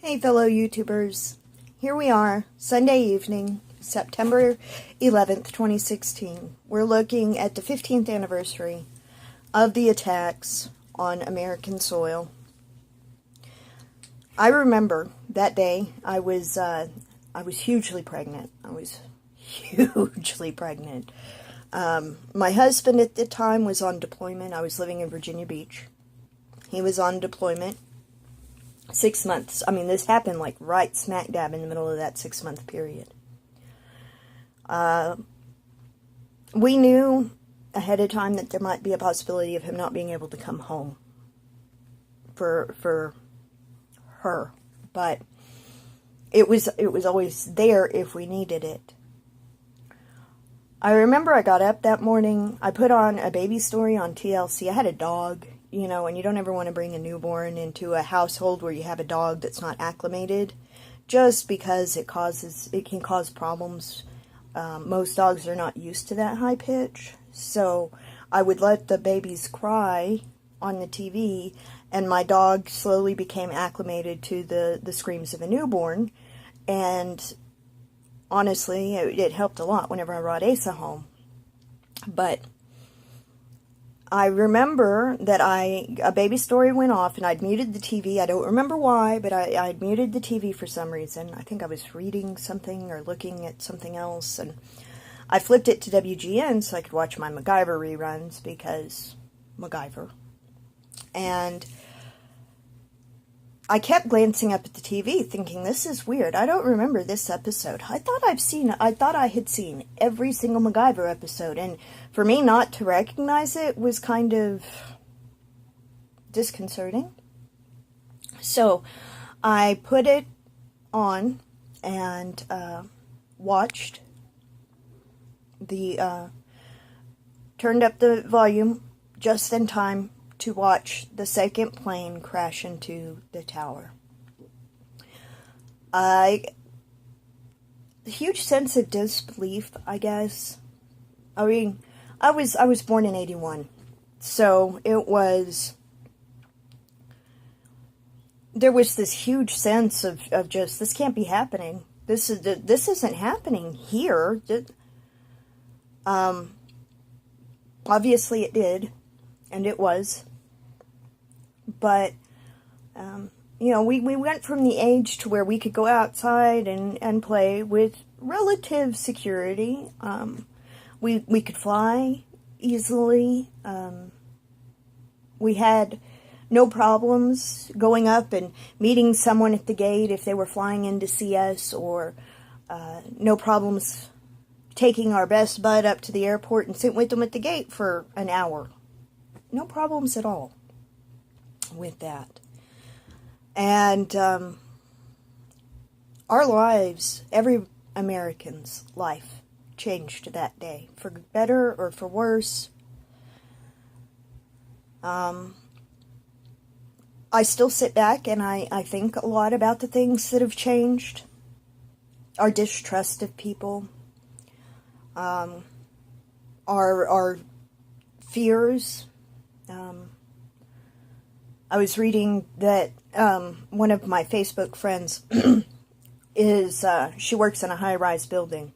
Hey fellow YouTubers, here we are, Sunday evening, September 11th, 2016. We're looking at the 15th anniversary of the attacks on American soil. I remember that day I was hugely pregnant. My husband at the time was on deployment. I was living in Virginia Beach. He was on deployment. 6 months. I mean, this happened like right smack dab in the middle of that 6-month period. We knew ahead of time that there might be a possibility of him not being able to come home for her, but it was always there if we needed it. I remember I got up that morning. I put on a baby story on TLC. I had a dog. You know, and you don't ever want to bring a newborn into a household where you have a dog that's not acclimated, just because it can cause problems. Most dogs are not used to that high pitch, so I would let the babies cry on the TV, and my dog slowly became acclimated to the screams of a newborn, and honestly, it helped a lot whenever I brought Asa home. But I remember that a baby story went off and I'd muted the TV. I don't remember why, but I'd muted the TV for some reason. I think I was reading something or looking at something else, and I flipped it to WGN so I could watch my MacGyver reruns, because MacGyver. And I kept glancing up at the TV thinking, this is weird. I don't remember this episode. I thought I had seen every single MacGyver episode, and for me not to recognize it was kind of disconcerting. So I put it on and watched turned up the volume just in time to watch the second plane crash into the tower. Huge sense of disbelief, I guess. I mean, I was born in 81, so there was this huge sense of just, this can't be happening. This isn't happening here. Obviously it did, and it was. But, you know, we went from the age to where we could go outside and play with relative security. We could fly easily. We had no problems going up and meeting someone at the gate if they were flying in to see us, or no problems taking our best bud up to the airport and sitting with them at the gate for an hour. No problems at all with that. And our lives, every American's life, changed that day, for better or for worse. I still sit back and I think a lot about the things that have changed. Our distrust of people, our fears. I was reading that one of my Facebook friends she works in a high-rise building,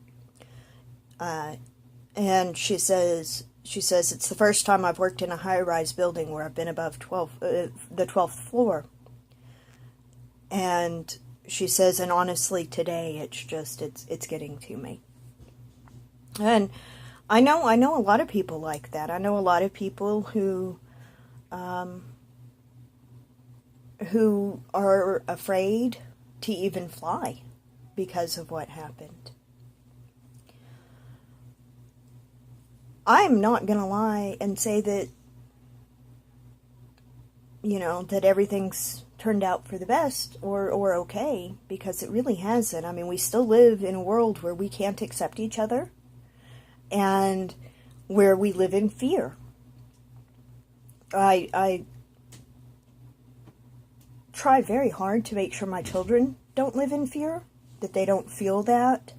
and she says it's the first time I've worked in a high-rise building where I've been above the 12th floor. And she says, and honestly today it's getting to me. And I know a lot of people like that. I know a lot of people who are afraid to even fly because of what happened. I'm not going to lie and say that, you know, that everything's turned out for the best or okay, because it really hasn't. I mean, we still live in a world where we can't accept each other and where we live in fear. I try very hard to make sure my children don't live in fear, that they don't feel that.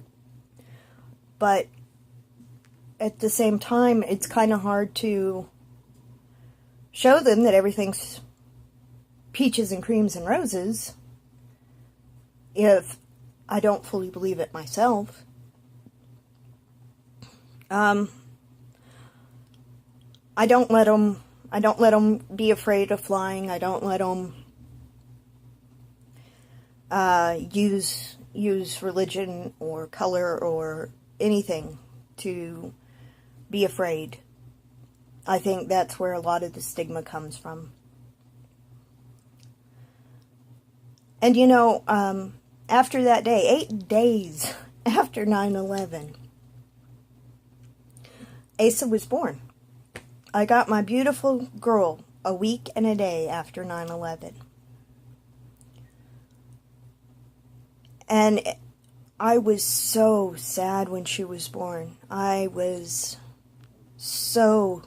But at the same time, it's kind of hard to show them that everything's peaches and creams and roses if I don't fully believe it myself. I don't let them be afraid of flying. I don't let them use religion or color or anything to be afraid. I think that's where a lot of the stigma comes from. And you know, after that day, 8 days after 9/11, Asa was born. I got my beautiful girl a week and a day after 9/11. And I was so sad when she was born. I was so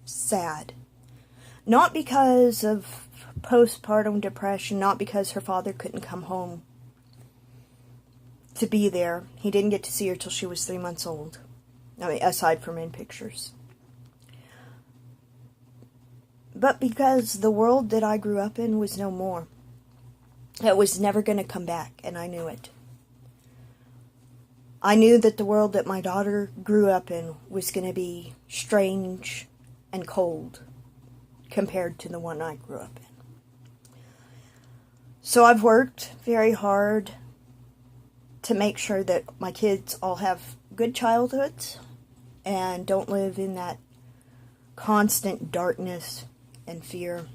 sad. Not because of postpartum depression, not because her father couldn't come home to be there. He didn't get to see her till she was 3 months old. I mean, aside from in pictures. But because the world that I grew up in was no more. It was never going to come back, and I knew it. I knew that the world that my daughter grew up in was going to be strange and cold compared to the one I grew up in. So I've worked very hard to make sure that my kids all have good childhoods and don't live in that constant darkness and fear.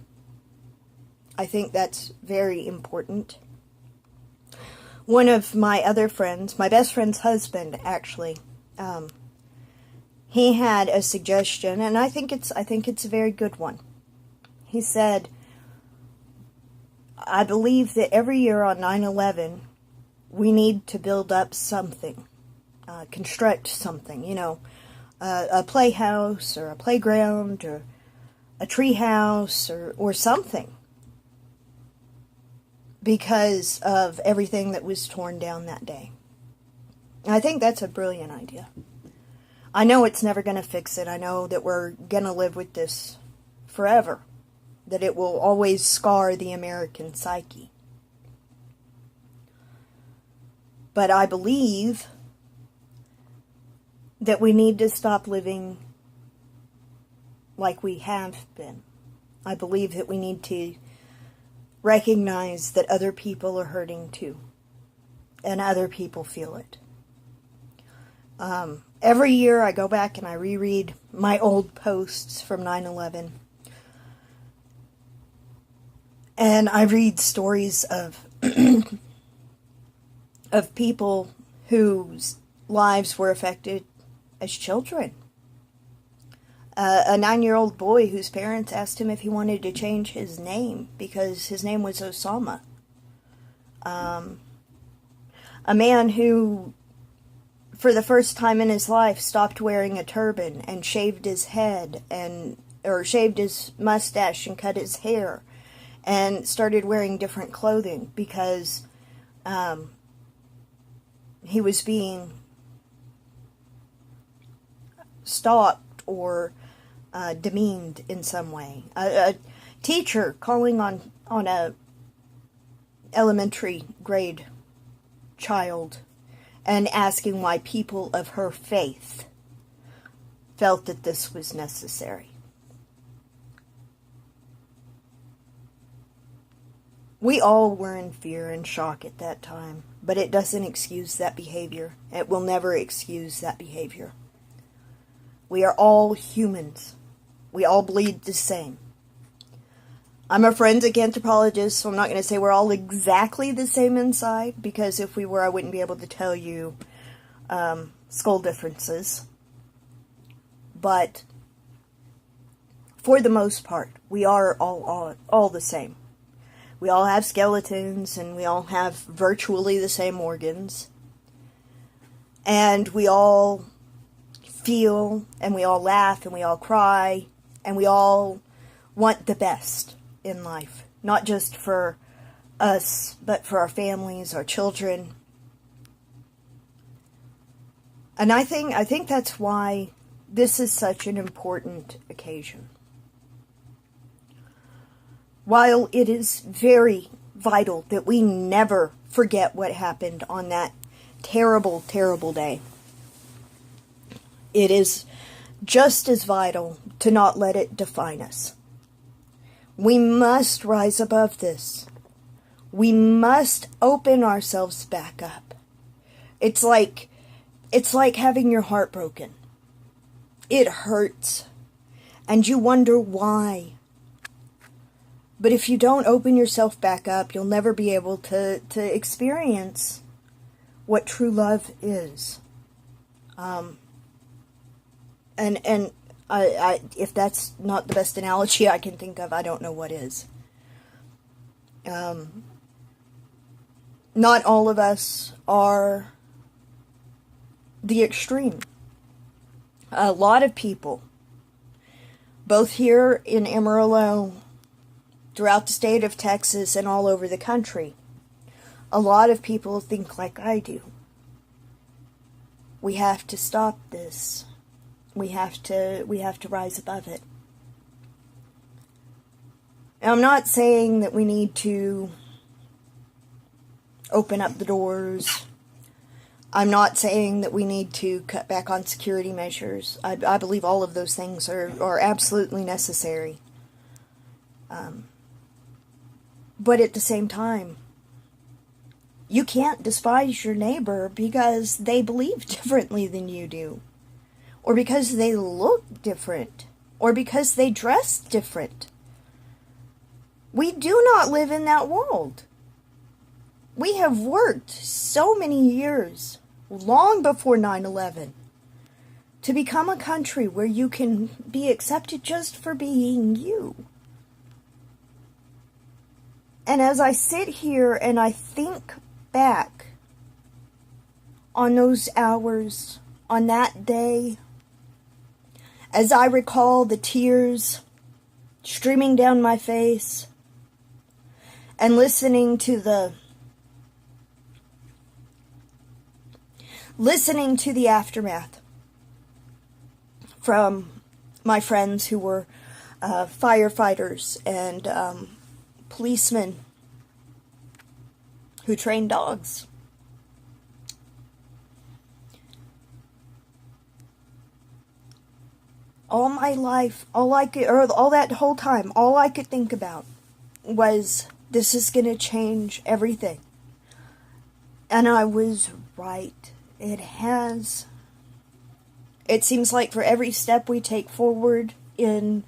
I think that's very important. One of my other friends, my best friend's husband, actually, he had a suggestion, and I think it's a very good one. He said, I believe that every year on 9/11, we need to build up something, construct something, you know, a playhouse or a playground or a tree house or something, because of everything that was torn down that day. I think that's a brilliant idea. I know it's never going to fix it. I know that we're going to live with this forever, that it will always scar the American psyche. But I believe that we need to stop living like we have been. I believe that we need to recognize that other people are hurting too, and other people feel it. Every year I go back and I reread my old posts from 9/11, and I read stories of of people whose lives were affected as children. A 9-year-old boy whose parents asked him if he wanted to change his name because his name was Osama. A man who, for the first time in his life, stopped wearing a turban and shaved his head or shaved his mustache and cut his hair and started wearing different clothing because he was being stalked or demeaned in some way. A teacher calling on a elementary grade child and asking why people of her faith felt that this was necessary. We all were in fear and shock at that time, but it doesn't excuse that behavior. It will never excuse that behavior. We are all humans. We all bleed the same. I'm a forensic anthropologist, so I'm not going to say we're all exactly the same inside, because if we were, I wouldn't be able to tell you skull differences. But for the most part, we are all the same. We all have skeletons, and we all have virtually the same organs. And we all feel, and we all laugh, and we all cry, and we all want the best in life. Not just for us, but for our families, our children. And I think that's why this is such an important occasion. While it is very, vital that we never forget what happened on that terrible, terrible day. It is just as vital to not let it define us. We must rise above this. We must open ourselves back up. It's like having your heart broken. It hurts. And you wonder why. But if you don't open yourself back up, you'll never be able to experience what true love is. And if that's not the best analogy I can think of, I don't know what is. Not all of us are the extreme. A lot of people, both here in Amarillo, throughout the state of Texas, and all over the country, a lot of people think like I do. We have to stop this. We have to rise above it. Now, I'm not saying that we need to open up the doors. I'm not saying that we need to cut back on security measures. I believe all of those things are absolutely necessary. But at the same time, you can't despise your neighbor because they believe differently than you do. Or because they look different. Or because they dress different. We do not live in that world. We have worked so many years, long before 9/11, to become a country where you can be accepted just for being you. And as I sit here and I think back on those hours, on that day, as I recall the tears streaming down my face, and listening to the aftermath from my friends who were firefighters and policemen who trained dogs. All my life, all that whole time, all I could think about was, this is going to change everything. And I was right. It has. It seems like for every step we take forward in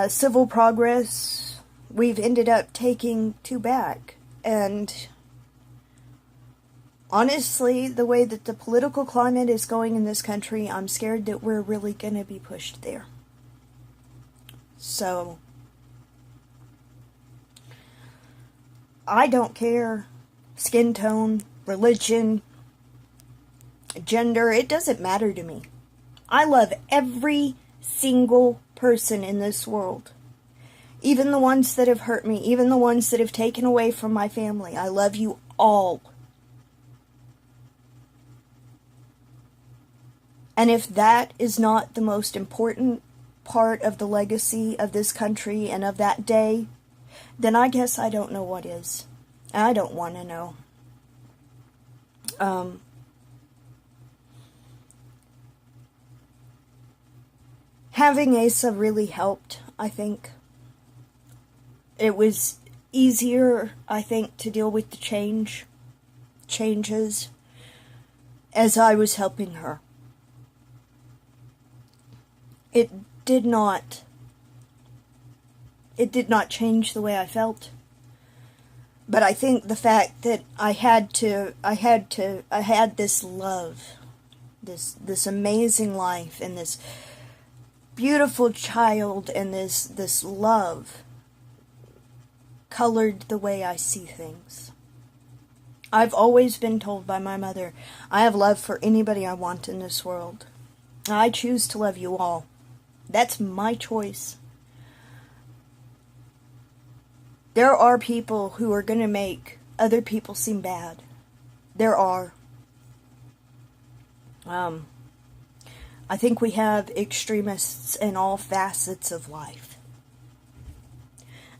civil progress, we've ended up taking two back. And honestly, the way that the political climate is going in this country, I'm scared that we're really going to be pushed there. So I don't care. Skin tone, religion, gender, it doesn't matter to me. I love every single person in this world. Even the ones that have hurt me, even the ones that have taken away from my family. I love you all. And if that is not the most important part of the legacy of this country and of that day, then I guess I don't know what is. I don't want to know. Having Asa really helped, I think. It was easier, I think, to deal with the changes as I was helping her. It did not change the way I felt. But I think the fact that I had this love, this amazing life, and this beautiful child, and this love colored the way I see things. I've always been told by my mother, I have love for anybody I want in this world. I choose to love you all. That's my choice. There are people who are going to make other people seem bad. There are. I think we have extremists in all facets of life.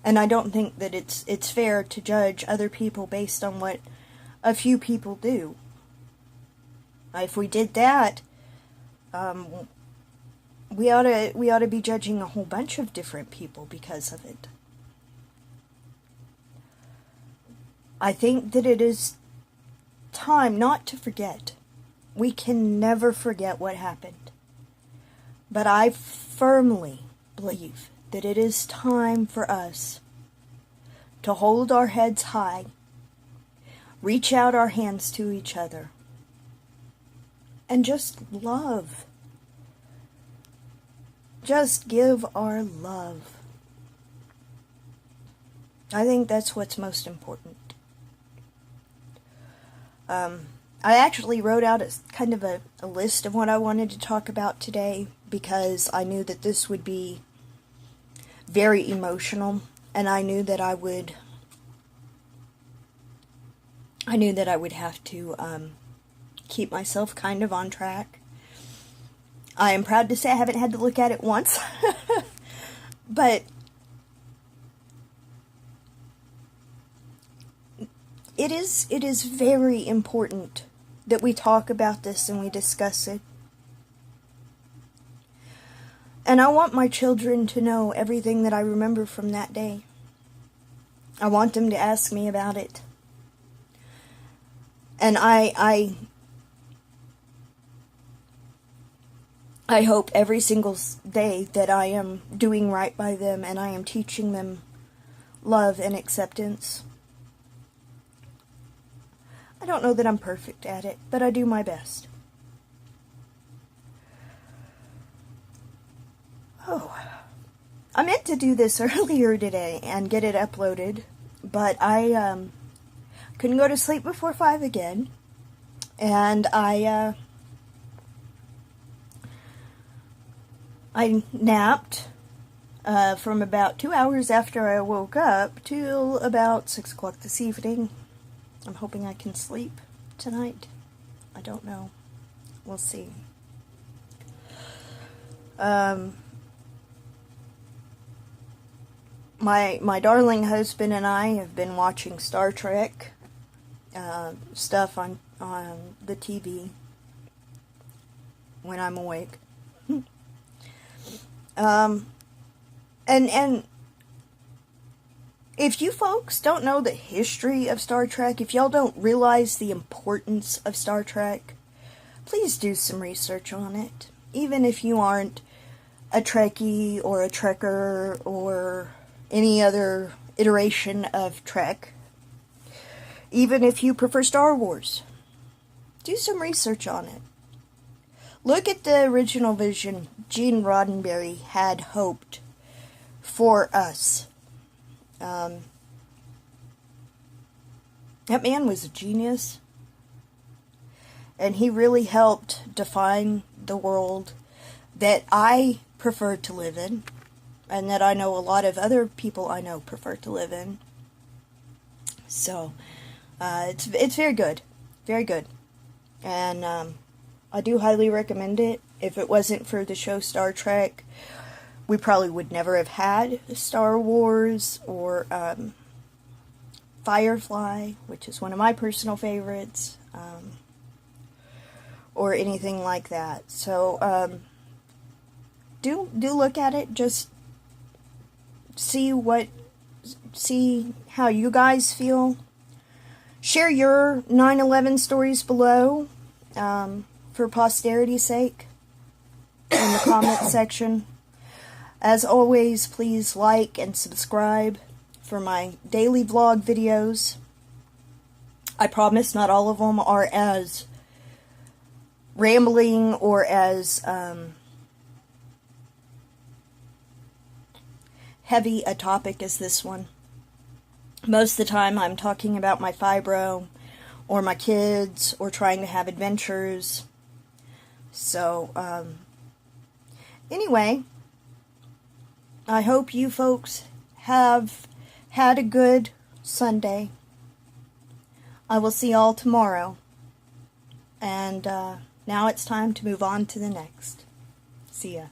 And I don't think that it's fair to judge other people based on what a few people do. If we did that, we ought to be judging a whole bunch of different people because of it. I think that it is time not to forget. We can never forget what happened. But I firmly believe that it is time for us to hold our heads high, reach out our hands to each other, and just love. Just give our love. I think that's what's most important. I actually wrote out kind of a list of what I wanted to talk about today because I knew that this would be very emotional, and I knew that I would have to keep myself kind of on track. I am proud to say I haven't had to look at it once, but it is very important that we talk about this and we discuss it. And I want my children to know everything that I remember from that day. I want them to ask me about it. And I hope every single day that I am doing right by them and I am teaching them love and acceptance. I don't know that I'm perfect at it, but I do my best. Oh, I meant to do this earlier today and get it uploaded, but I couldn't go to sleep before 5 again, and I napped from about 2 hours after I woke up till about 6 o'clock this evening. I'm hoping I can sleep tonight. I don't know. We'll see. My darling husband and I have been watching Star Trek stuff on the TV when I'm awake. And if you folks don't know the history of Star Trek, if y'all don't realize the importance of Star Trek, please do some research on it. Even if you aren't a Trekkie or a Trekker or any other iteration of Trek, even if you prefer Star Wars, do some research on it. Look at the original vision Gene Roddenberry had hoped for us. That man was a genius, and he really helped define the world that I prefer to live in, and that I know a lot of other people I know prefer to live in. So, it's very good. Very good. And, I do highly recommend it. If it wasn't for the show Star Trek, we probably would never have had Star Wars or, Firefly, which is one of my personal favorites, or anything like that. So, do look at it. Just see how you guys feel. Share your 9/11 stories below, for posterity's sake, in the comment section. As always, please like and subscribe for my daily vlog videos. I promise not all of them are as rambling or as heavy a topic as this one. Most of the time I'm talking about my fibro or my kids or trying to have adventures. So, anyway, I hope you folks have had a good Sunday. I will see y'all tomorrow. And now it's time to move on to the next. See ya.